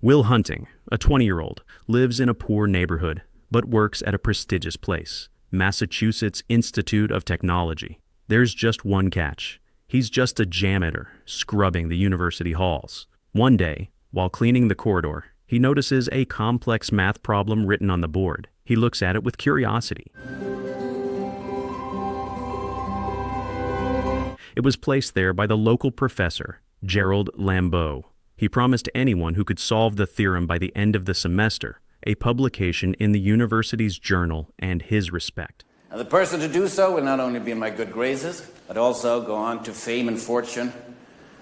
Will Hunting, a 20-year-old, lives in a poor neighborhood, but works at a prestigious place, Massachusetts Institute of Technology. There's just one catch. He's just a janitor, scrubbing the university halls. One day, while cleaning the corridor, he notices a complex math problem written on the board. He looks at it with curiosity. It was placed there by the local professor, Gerald Lambeau. He promised anyone who could solve the theorem by the end of the semester a publication in the university's journal and his respect. And the person to do so will not only be in my good graces, but also go on to fame and fortune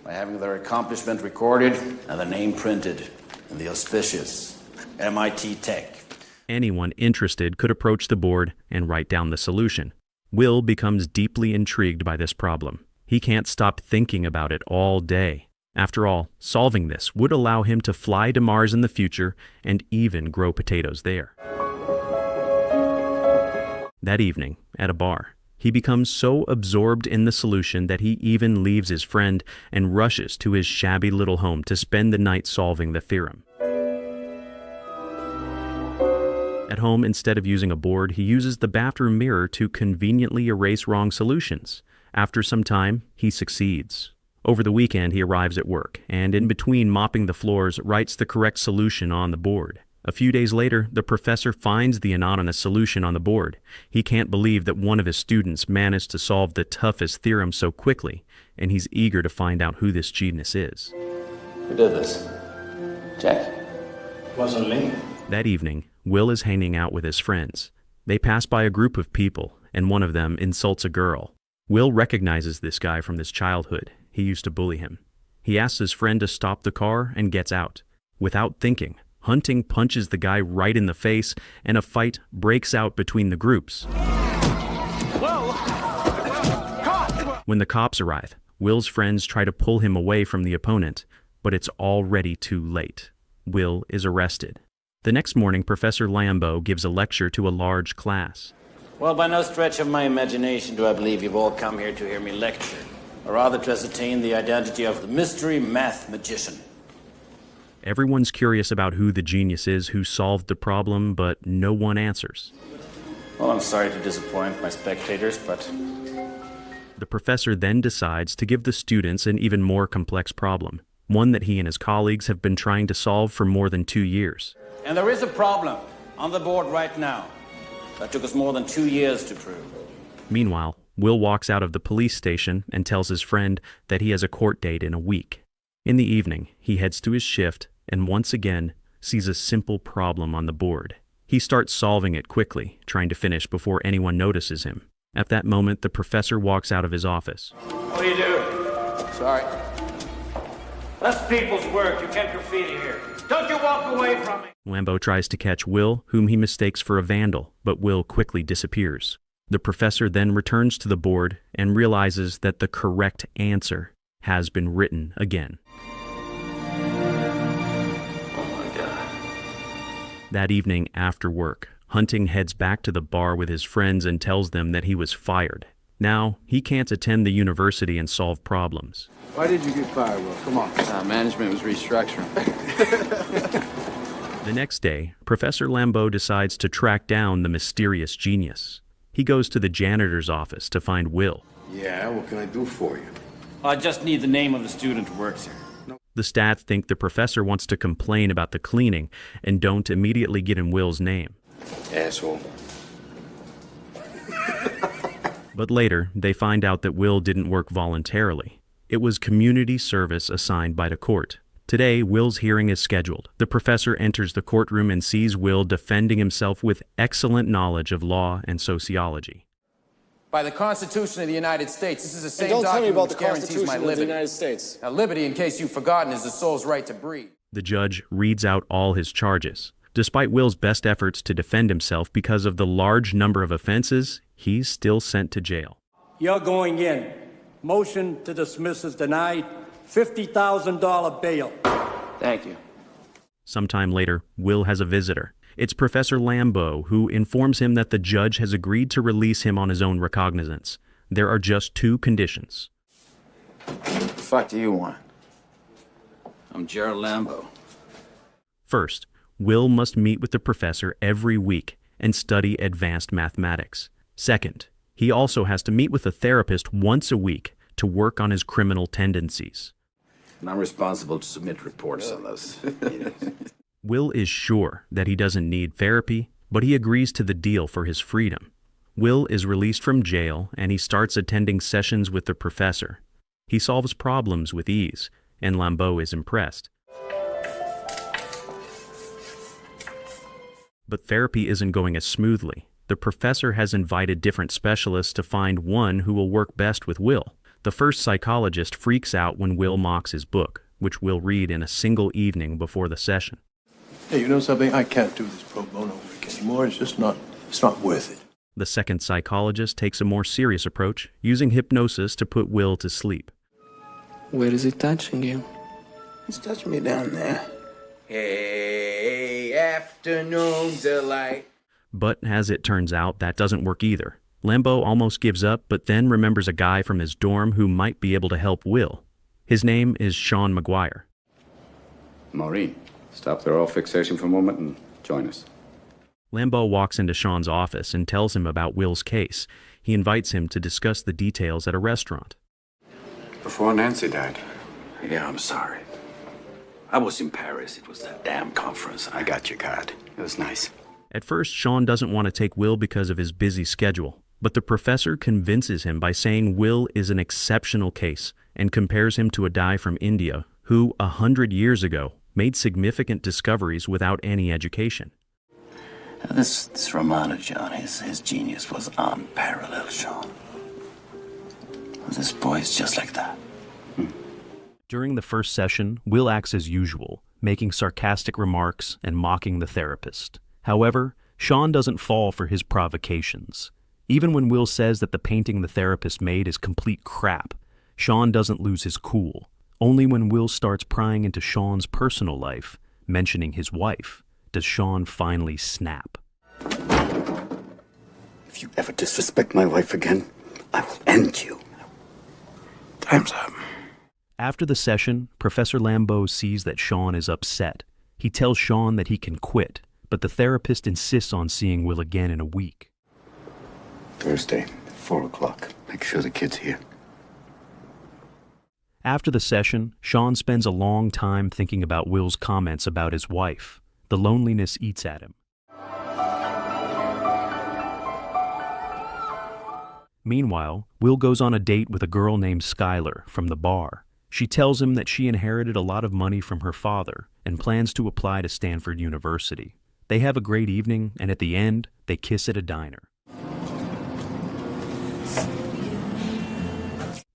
by having their accomplishment recorded and the name printed in the auspicious MIT Tech. Anyone interested could approach the board and write down the solution. Will becomes deeply intrigued by this problem. He can't stop thinking about it all day. After all, solving this would allow him to fly to Mars in the future and even grow potatoes there. That evening, at a bar, he becomes so absorbed in the solution that he even leaves his friend and rushes to his shabby little home to spend the night solving the theorem. At home, instead of using a board, he uses the bathroom mirror to conveniently erase wrong solutions. After some time, he succeeds. Over the weekend, he arrives at work, and in between mopping the floors, writes the correct solution on the board. A few days later, the professor finds the anonymous solution on the board. He can't believe that one of his students managed to solve the toughest theorem so quickly, and he's eager to find out who this genius is. Who did this? Jack? Wasn't me. That evening, Will is hanging out with his friends. They pass by a group of people, and one of them insults a girl. Will recognizes this guy from his childhood. He used to bully him. He asks his friend to stop the car and gets out. Without thinking, Hunting punches the guy right in the face, and a fight breaks out between the groups. When the cops arrive, Will's friends try to pull him away from the opponent, but it's already too late. Will is arrested. The next morning, Professor Lambeau gives a lecture to a large class. Well, by no stretch of my imagination do I believe you've all come here to hear me lecture, or rather to ascertain the identity of the mystery math magician. Everyone's curious about who the genius is who solved the problem, but no one answers. Well, I'm sorry to disappoint my spectators, but... The professor then decides to give the students an even more complex problem, one that he and his colleagues have been trying to solve for more than 2 years. And there is a problem on the board right now that took us more than 2 years to prove. Meanwhile, Will walks out of the police station and tells his friend that he has a court date in a week. In the evening, he heads to his shift and once again sees a simple problem on the board. He starts solving it quickly, trying to finish before anyone notices him. At that moment, the professor walks out of his office. What are you doing? Sorry. That's people's work. You can't graffiti here. Don't you walk away from me! Lambeau tries to catch Will, whom he mistakes for a vandal, but Will quickly disappears. The professor then returns to the board and realizes that the correct answer has been written again. That evening after work, Hunting heads back to the bar with his friends and tells them that he was fired. Now, he can't attend the university and solve problems. Why did you get fired, Will? Come on. Management was restructuring. The next day, Professor Lambeau decides to track down the mysterious genius. He goes to the janitor's office to find Will. Yeah, what can I do for you? I just need the name of the student who works here. The staff think the professor wants to complain about the cleaning and don't immediately get in Will's name. Asshole. But later, they find out that Will didn't work voluntarily. It was community service assigned by the court. Today, Will's hearing is scheduled. The professor enters the courtroom and sees Will defending himself with excellent knowledge of law and sociology. By the Constitution of the United States, this is the same Don't tell me document about the which guarantees my Constitution of the liberty. United States. Now, liberty, in case you've forgotten, is the soul's right to breathe. The judge reads out all his charges. Despite Will's best efforts to defend himself because of the large number of offenses, he's still sent to jail. You're going in. Motion to dismiss is denied. $50,000 bail. Thank you. Sometime later, Will has a visitor. It's Professor Lambeau, who informs him that the judge has agreed to release him on his own recognizance. There are just 2 conditions. What the fuck do you want? I'm Gerald Lambeau. First, Will must meet with the professor every week and study advanced mathematics. Second, he also has to meet with a therapist once a week to work on his criminal tendencies. And I'm responsible to submit reports on those. Will is sure that he doesn't need therapy, but he agrees to the deal for his freedom. Will is released from jail and he starts attending sessions with the professor. He solves problems with ease, and Lambeau is impressed. But therapy isn't going as smoothly. The professor has invited different specialists to find one who will work best with Will. The first psychologist freaks out when Will mocks his book, which Will read in a single evening before the session. Hey, you know something? I can't do this pro bono work anymore. It's not worth it. The second psychologist takes a more serious approach, using hypnosis to put Will to sleep. Where is it touching you? It's touching me down there. Hey, afternoon delight. But as it turns out, that doesn't work either. Lambeau almost gives up, but then remembers a guy from his dorm who might be able to help Will. His name is Sean McGuire. Maureen, stop the oral fixation for a moment and join us. Lambeau walks into Sean's office and tells him about Will's case. He invites him to discuss the details at a restaurant. Before Nancy died. Yeah, I'm sorry. I was in Paris. It was that damn conference. I got your card. It was nice. At first, Sean doesn't want to take Will because of his busy schedule, but the professor convinces him by saying Will is an exceptional case and compares him to a guy from India who, 100 years ago, made significant discoveries without any education. This Romano, John, his genius was unparalleled, Sean. This boy is just like that. During the first session, Will acts as usual, making sarcastic remarks and mocking the therapist. However, Sean doesn't fall for his provocations. Even when Will says that the painting the therapist made is complete crap, Sean doesn't lose his cool. Only when Will starts prying into Sean's personal life, mentioning his wife, does Sean finally snap. If you ever disrespect my wife again, I will end you. Time's up. After the session, Professor Lambeau sees that Sean is upset. He tells Sean that he can quit, but the therapist insists on seeing Will again in a week. Thursday, 4 o'clock. Make sure the kid's here. After the session, Sean spends a long time thinking about Will's comments about his wife. The loneliness eats at him. Meanwhile, Will goes on a date with a girl named Skylar from the bar. She tells him that she inherited a lot of money from her father and plans to apply to Stanford University. They have a great evening, and at the end, they kiss at a diner.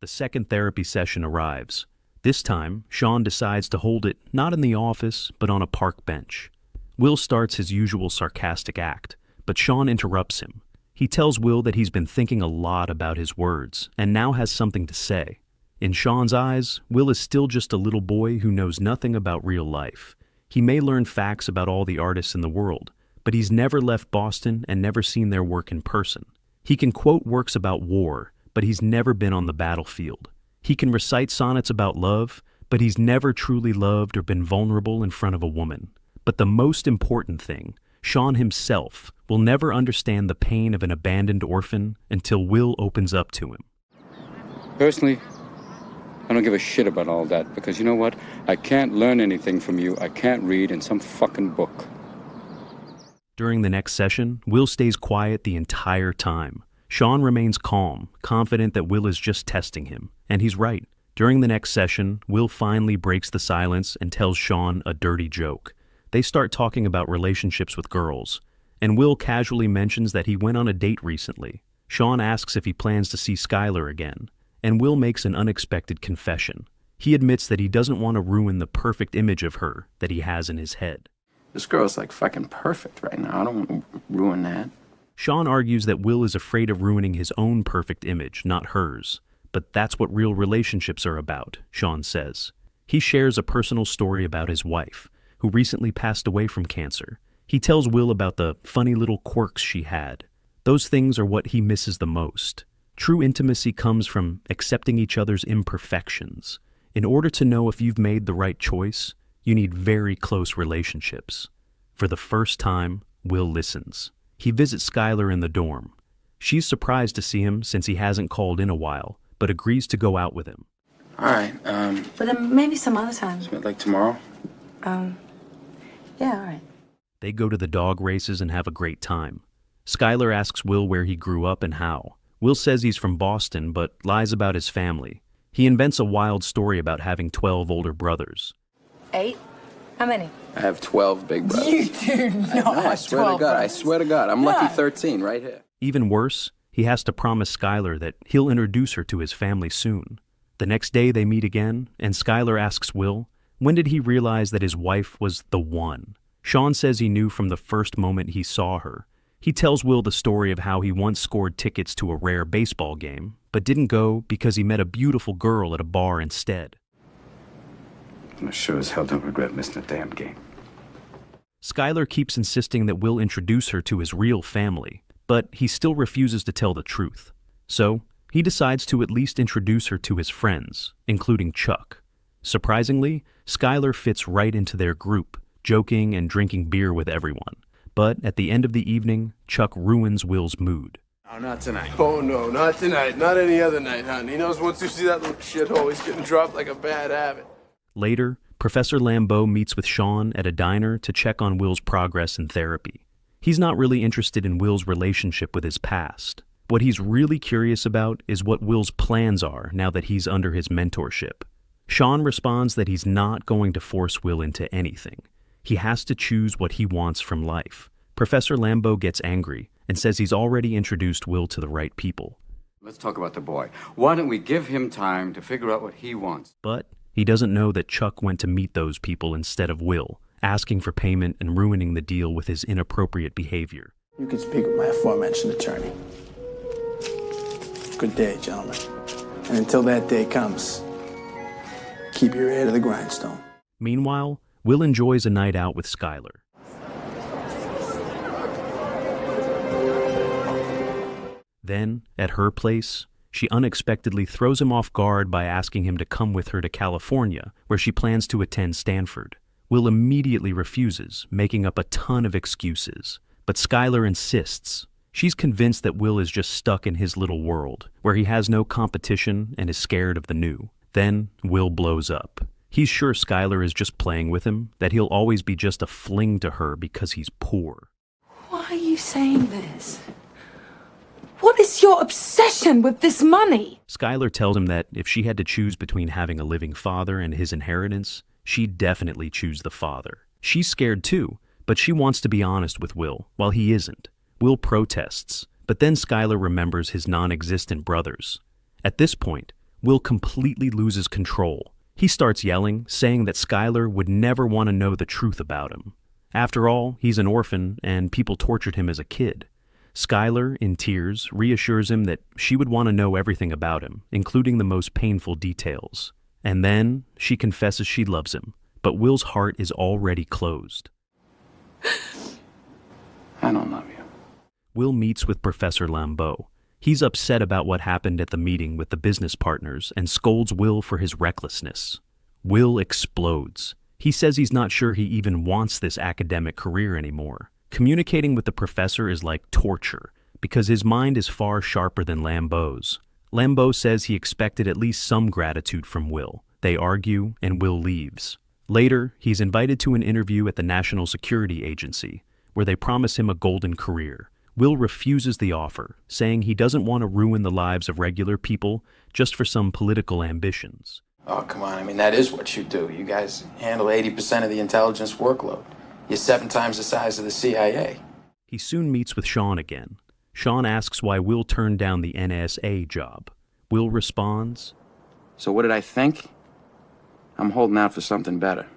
The second therapy session arrives. This time, Sean decides to hold it not in the office, but on a park bench. Will starts his usual sarcastic act, but Sean interrupts him. He tells Will that he's been thinking a lot about his words and now has something to say. In Sean's eyes, Will is still just a little boy who knows nothing about real life. He may learn facts about all the artists in the world, but he's never left Boston and never seen their work in person. He can quote works about war, but he's never been on the battlefield. He can recite sonnets about love, but he's never truly loved or been vulnerable in front of a woman. But the most important thing, Sean himself will never understand the pain of an abandoned orphan until Will opens up to him. Personally, I don't give a shit about all that, because you know what? I can't learn anything from you. I can't read in some fucking book. During the next session, Will stays quiet the entire time. Sean remains calm, confident that Will is just testing him. And he's right. During the next session, Will finally breaks the silence and tells Sean a dirty joke. They start talking about relationships with girls, and Will casually mentions that he went on a date recently. Sean asks if he plans to see Skylar again, and Will makes an unexpected confession. He admits that he doesn't want to ruin the perfect image of her that he has in his head. This girl's like fucking perfect right now. I don't want to ruin that. Sean argues that Will is afraid of ruining his own perfect image, not hers. But that's what real relationships are about, Sean says. He shares a personal story about his wife, who recently passed away from cancer. He tells Will about the funny little quirks she had. Those things are what he misses the most. True intimacy comes from accepting each other's imperfections. In order to know if you've made the right choice, You need very close relationships. For the first time, Will listens. He visits Skylar in the dorm. She's surprised to see him since he hasn't called in a while, but agrees to go out with him. All right, But then maybe some other time. like tomorrow? Yeah, all right. They go to the dog races and have a great time. Skylar asks Will where he grew up and how. Will says he's from Boston, but lies about his family. He invents a wild story about having 12 older brothers. 8? How many? I have 12 big brothers. You do not I swear to God, I swear to God. I'm lucky 13 right here. Even worse, he has to promise Skylar that he'll introduce her to his family soon. The next day they meet again, and Skylar asks Will, when did he realize that his wife was the one? Sean says he knew from the first moment he saw her. He tells Will the story of how he once scored tickets to a rare baseball game, but didn't go because he met a beautiful girl at a bar instead. I sure as hell don't regret missing a damn game. Skylar keeps insisting that Will introduce her to his real family, but he still refuses to tell the truth. So, he decides to at least introduce her to his friends, including Chuck. Surprisingly, Skylar fits right into their group, joking and drinking beer with everyone. But at the end of the evening, Chuck ruins Will's mood. Oh, not tonight. Oh, no, not tonight. Not any other night, hon. He knows once you see that little shithole, he's getting dropped like a bad habit. Later, Professor Lambeau meets with Sean at a diner to check on Will's progress in therapy. He's not really interested in Will's relationship with his past. What he's really curious about is what Will's plans are now that he's under his mentorship. Sean responds that he's not going to force Will into anything. He has to choose what he wants from life. Professor Lambeau gets angry and says he's already introduced Will to the right people. Let's talk about the boy. Why don't we give him time to figure out what he wants? But he doesn't know that Chuck went to meet those people instead of Will, asking for payment and ruining the deal with his inappropriate behavior. You can speak with my aforementioned attorney. Good day, gentlemen. And until that day comes, keep your ear to the grindstone. Meanwhile, Will enjoys a night out with Skylar. Then, at her place, she unexpectedly throws him off guard by asking him to come with her to California, where she plans to attend Stanford. Will immediately refuses, making up a ton of excuses. But Skylar insists. She's convinced that Will is just stuck in his little world, where he has no competition and is scared of the new. Then, Will blows up. He's sure Skylar is just playing with him, that he'll always be just a fling to her because he's poor. Why are you saying this? What is your obsession with this money? Skylar tells him that if she had to choose between having a living father and his inheritance, she'd definitely choose the father. She's scared too, but she wants to be honest with Will, while he isn't. Will protests, but then Skylar remembers his non-existent brothers. At this point, Will completely loses control. He starts yelling, saying that Skylar would never want to know the truth about him. After all, he's an orphan, and people tortured him as a kid. Skylar, in tears, reassures him that she would want to know everything about him, including the most painful details. And then she confesses she loves him, but Will's heart is already closed. I don't love you. Will meets with Professor Lambeau. He's upset about what happened at the meeting with the business partners and scolds Will for his recklessness. Will explodes. He says he's not sure he even wants this academic career anymore. Communicating with the professor is like torture, because his mind is far sharper than Lambeau's. Lambeau says he expected at least some gratitude from Will. They argue, and Will leaves. Later, he's invited to an interview at the National Security Agency, where they promise him a golden career. Will refuses the offer, saying he doesn't want to ruin the lives of regular people just for some political ambitions. Oh, come on. I mean, that is what you do. You guys handle 80% of the intelligence workload. You're 7 times the size of the CIA. He soon meets with Sean again. Sean asks why Will turned down the NSA job. Will responds, So what did I think? I'm holding out for something better.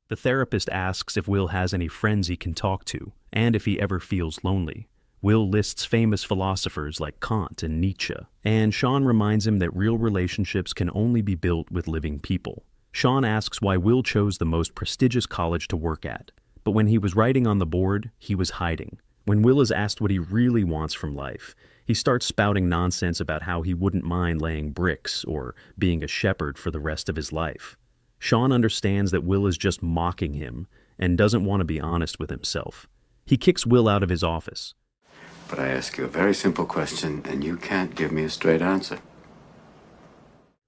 The therapist asks if Will has any friends he can talk to, and if he ever feels lonely. Will lists famous philosophers like Kant and Nietzsche, and Sean reminds him that real relationships can only be built with living people. Sean asks why Will chose the most prestigious college to work at, but when he was writing on the board, he was hiding. When Will is asked what he really wants from life, he starts spouting nonsense about how he wouldn't mind laying bricks or being a shepherd for the rest of his life. Sean understands that Will is just mocking him and doesn't want to be honest with himself. He kicks Will out of his office. But I ask you a very simple question, and you can't give me a straight answer.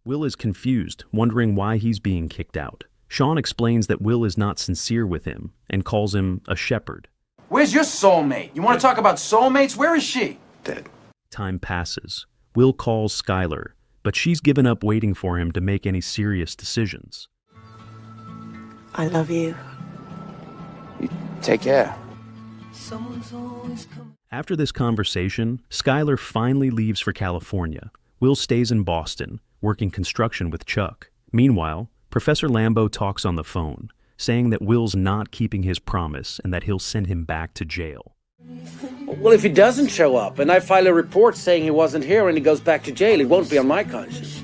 Will is confused, wondering why he's being kicked out. Sean explains that Will is not sincere with him and calls him a shepherd. Where's your soulmate? You want to talk about soulmates? Where is she? Dead. Time passes. Will calls Skylar, but she's given up waiting for him to make any serious decisions. I love you. You take care. After this conversation, Skylar finally leaves for California. Will stays in Boston, working construction with Chuck. Meanwhile, Professor Lambeau talks on the phone, saying that Will's not keeping his promise and that he'll send him back to jail. Well, if he doesn't show up and I file a report saying he wasn't here and he goes back to jail, it won't be on my conscience.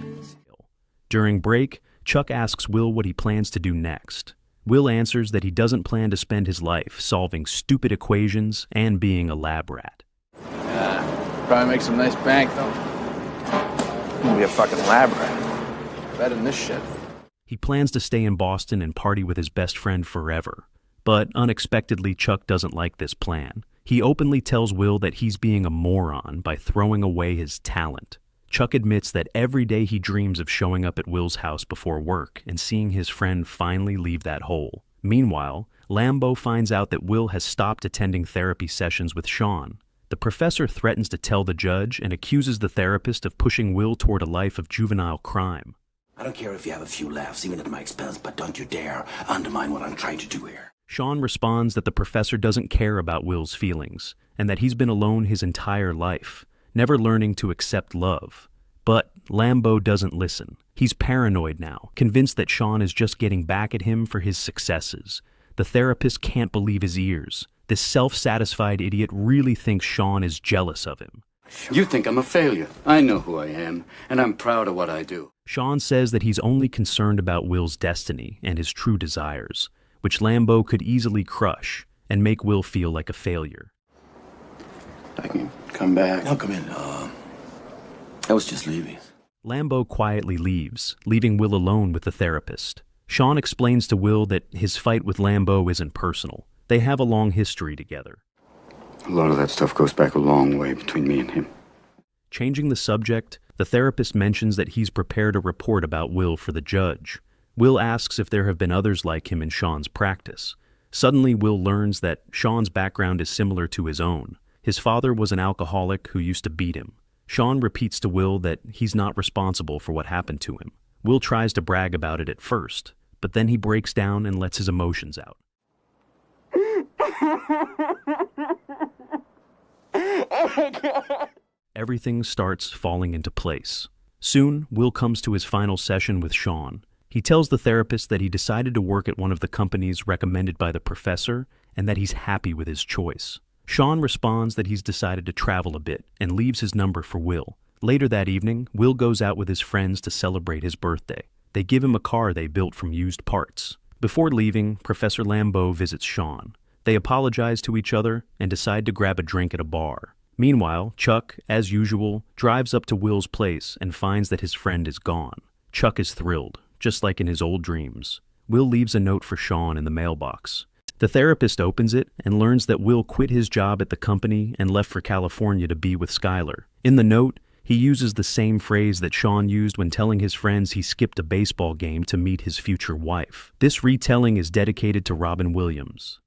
During break, Chuck asks Will what he plans to do next. Will answers that he doesn't plan to spend his life solving stupid equations and being a lab rat. Probably make some nice bank, though. I'm gonna be a fucking lab rat. Better than this shit. He plans to stay in Boston and party with his best friend forever. But unexpectedly, Chuck doesn't like this plan. He openly tells Will that he's being a moron by throwing away his talent. Chuck admits that every day he dreams of showing up at Will's house before work and seeing his friend finally leave that hole. Meanwhile, Lambeau finds out that Will has stopped attending therapy sessions with Sean. The professor threatens to tell the judge and accuses the therapist of pushing Will toward a life of juvenile crime. I don't care if you have a few laughs, even at my expense, but don't you dare undermine what I'm trying to do here. Sean responds that the professor doesn't care about Will's feelings and that he's been alone his entire life, never learning to accept love. But Lambeau doesn't listen. He's paranoid now, convinced that Sean is just getting back at him for his successes. The therapist can't believe his ears. This self-satisfied idiot really thinks Sean is jealous of him. You think I'm a failure. I know who I am, and I'm proud of what I do. Sean says that he's only concerned about Will's destiny and his true desires, which Lambeau could easily crush and make Will feel like a failure. I can come back. No, come in. I was just leaving. Lambeau quietly leaves, leaving Will alone with the therapist. Sean explains to Will that his fight with Lambeau isn't personal. They have a long history together. A lot of that stuff goes back a long way between me and him. Changing the subject, the therapist mentions that he's prepared a report about Will for the judge. Will asks if there have been others like him in Sean's practice. Suddenly, Will learns that Sean's background is similar to his own. His father was an alcoholic who used to beat him. Sean repeats to Will that he's not responsible for what happened to him. Will tries to brag about it at first, but then he breaks down and lets his emotions out. Everything starts falling into place. Soon, Will comes to his final session with Sean. He tells the therapist that he decided to work at one of the companies recommended by the professor and that he's happy with his choice. Sean responds that he's decided to travel a bit and leaves his number for Will. Later that evening, Will goes out with his friends to celebrate his birthday. They give him a car they built from used parts. Before leaving, Professor Lambeau visits Sean. They apologize to each other and decide to grab a drink at a bar. Meanwhile, Chuck, as usual, drives up to Will's place and finds that his friend is gone. Chuck is thrilled, just like in his old dreams. Will leaves a note for Sean in the mailbox. The therapist opens it and learns that Will quit his job at the company and left for California to be with Skylar. In the note, he uses the same phrase that Sean used when telling his friends he skipped a baseball game to meet his future wife. This retelling is dedicated to Robin Williams.